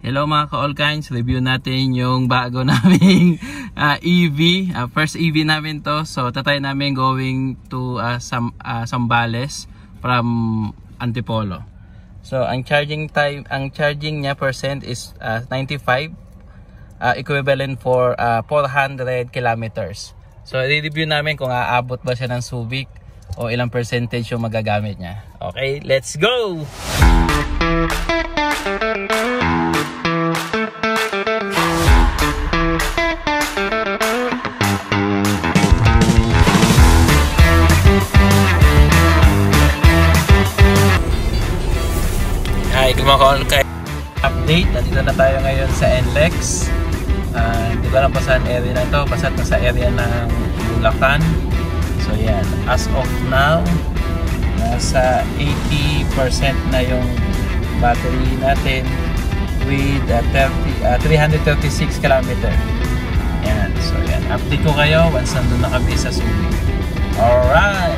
Hello mga ka-all kinds, review natin yung bago naming EV, first EV namin to. So tatry namin going to Zambales from Antipolo. So ang charging time, ang charging niya percent is 95, equivalent for 400 kilometers. So i-review namin kung aabot ba siya ng Subic o ilang percentage yung magagamit niya. Okay, let's go! Hi, good morning kay update. Nandito na tayo ngayon sa NLEX. Hindi ko alam pa saan area na ito. Basta sa area ng Bulacan. So yan, as of now nasa 80% na yung battery natin with 336 km. Yan, so yan, update ko kayo once nandun na kami sa Subic. Alright!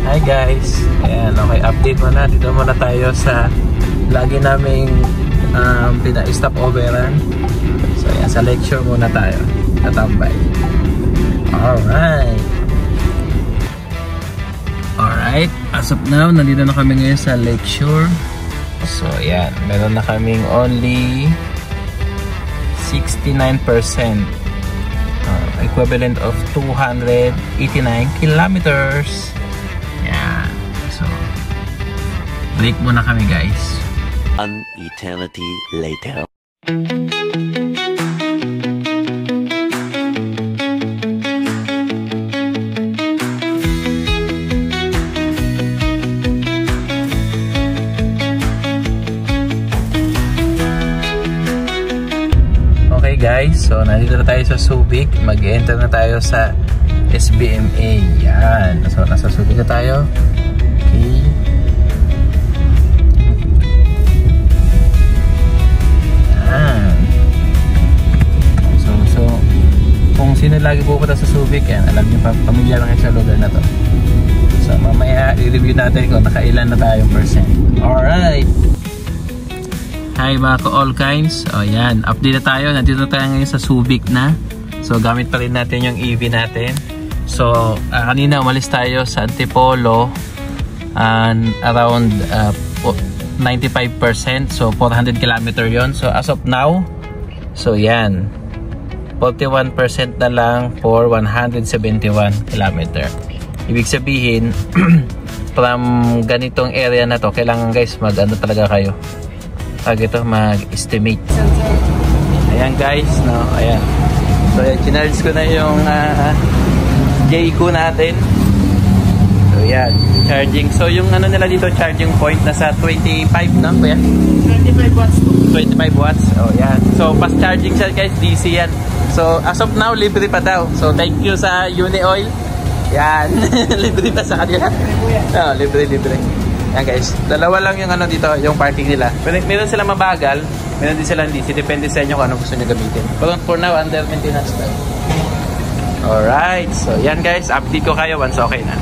Hi guys, ayan, okay, update muna. Dito muna tayo sa lagi naming pina-stop overan. So ayan, sa lecture muna tayo, tatambay. Alright, as of now nandito na kami ngayon sa lecture. So ayan, meron na kaming only 69%, equivalent of 289 kilometers. Yan. So, break muna kami guys. An eternity later. Okay guys, so nandito na tayo sa Subic. Mag-enter na tayo sa SBMA. Yan. So, nasa Subic na tayo. Okay. Yan. So, kung sino lagi pupunta sa Subic, yan, alam niyo, pamilya lang sa lugar na to. So, mamaya, i-review natin kung nakailan na tayong percent. Alright! Hi mga ka-all kinds. O yan, update na tayo. Nandito na tayo ngayon sa Subic na. So, gamit pa rin natin yung EV natin. So, kanina umalis tayo sa Antipolo and around 95%. So, 400 km yon. So, as of now, so yan, 41% na lang for 171 km. Ibig sabihin, from ganitong area na to, kailangan guys, mag-ano talaga kayo. Pag ito, mag-estimate. Ayan guys, no? Ayan. So, chinarge ko na yung Jayco natin. So yan, charging. So yung ano nila dito, charging point nasa 25, no kuya? 25 watts. 25 watts. Oh yan. So fast charging siya guys, DC yan. So as of now, libre pa daw. So thank you sa Unioil. Yan. Libre pa sa kanila. Oh, libre. Yan guys. Dalawa lang yung ano dito, yung parking nila. Meron sila mabagal, meron din sila DC. Depende sa inyo kung ano gusto nyo gamitin. Pero for now, under maintenance tayo. Alright, so yan guys, update ko kayo once okay na.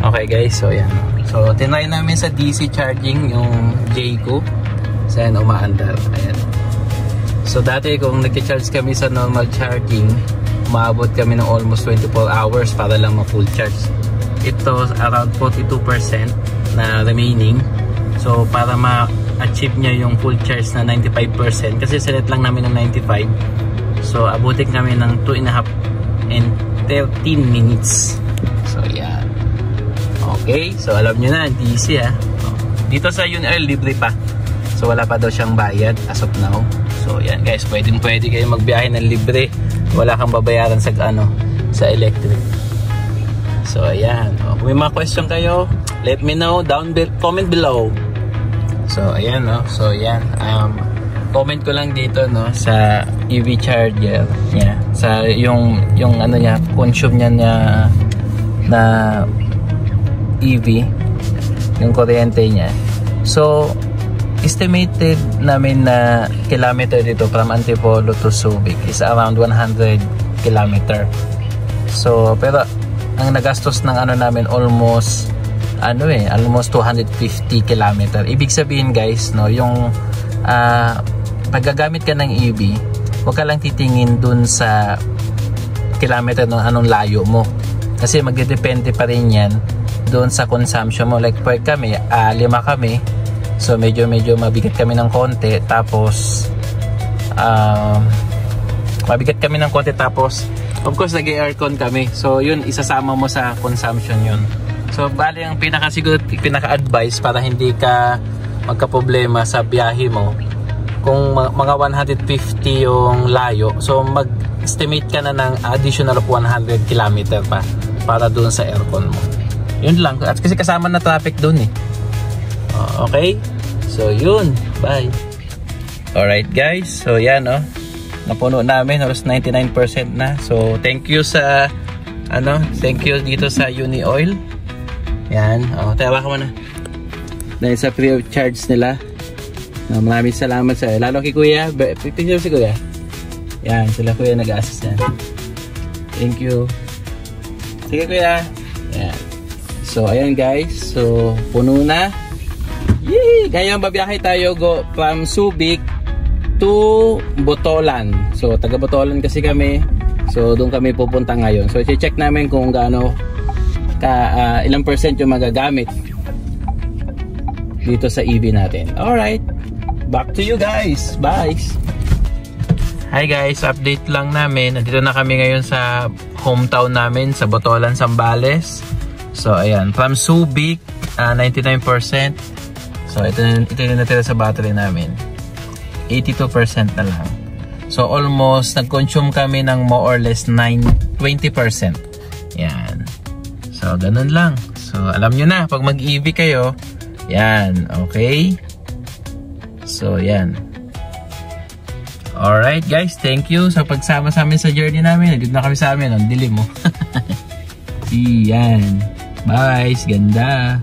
Okay guys, so yan. So tinry namin sa DC charging yung Jayco. So yan, umaandar. Ayan. So dati kung nag-charge kami sa normal charging, umaabot kami ng almost 24 hours para lang ma-full charge. Ito around 42% na remaining. So para ma-achieve niya yung full charge na 95%, kasi select lang namin ng 95. So, abutin kami ng 2.5 and 13 minutes. So, yan. Okay. So, alam nyo na, DC ha. Dito sa Unioil, libre pa. So, wala pa daw siyang bayad as of now. So, yan guys. Pwede kayo magbiyahe ng libre. Wala kang babayaran sa, sa electric. So, ayan. Kung may mga question kayo, let me know down comment below. So, ayan, no? So, ayan. comment ko lang dito no sa EV charger niya. Sa yung ano niya, consume niya na EV, yung kuryente niya. So estimated namin na kilometer dito from Antipolo to Subic is around 100 kilometer. So pero ang nagastos ng ano namin almost 250 kilometer. Ibig sabihin guys, no, yung paggagamit ka ng EV, huwag ka lang titingin dun sa kilometer ng anong layo mo. Kasi magdedepende pa rin yan dun sa consumption mo. Like per kami, 5 kami. So medyo mabigat kami ng konti. Tapos of course nag-aircon kami. So yun, isasama mo sa consumption yun. So bali ang pinaka-advice para hindi ka magka-problema sa biyahe mo, kung mga 150 yung layo, so mag-estimate ka na ng additional of 100 km pa para doon sa aircon mo. Yun lang. At kasi kasama na traffic doon eh. Okay? So yun. Bye. Alright guys. So yan napuno namin. Halos 99% na. So thank you sa thank you dito sa Uni Oil. Yan. Tawa ka muna. Dahil sa free of charge nila. Maraming salamat sa lalo kay Kuya. Picture si Kuya. Yan, sila Kuya nag-assist yan. Thank you. Sige Kuya. Yan. So ayan guys. So puno na. Yay! Ngayon babiyahe tayo from Subic to Botolan. So taga Botolan kasi kami. So doon kami pupunta ngayon. So i-check namin kung gaano ilang percent yung magagamit dito sa EV natin. Alright. Back to you guys. Bye. Hi guys, update lang namin. Nandito na kami ngayon sa hometown namin sa Botolan, Zambales. So ayan, from Subic 99%. So ito yung natira sa battery namin. 82% na lang. So almost nag-consume kami ng more or less 20%. Yan. So ganun lang. So alam nyo na, pag mag-EV kayo, yan, okay? So yan. Alright guys, thank you sa pagsama sa amin sa journey namin. Nandito na kami sa amin, ang dilim mo. Yan. Bye, ganda.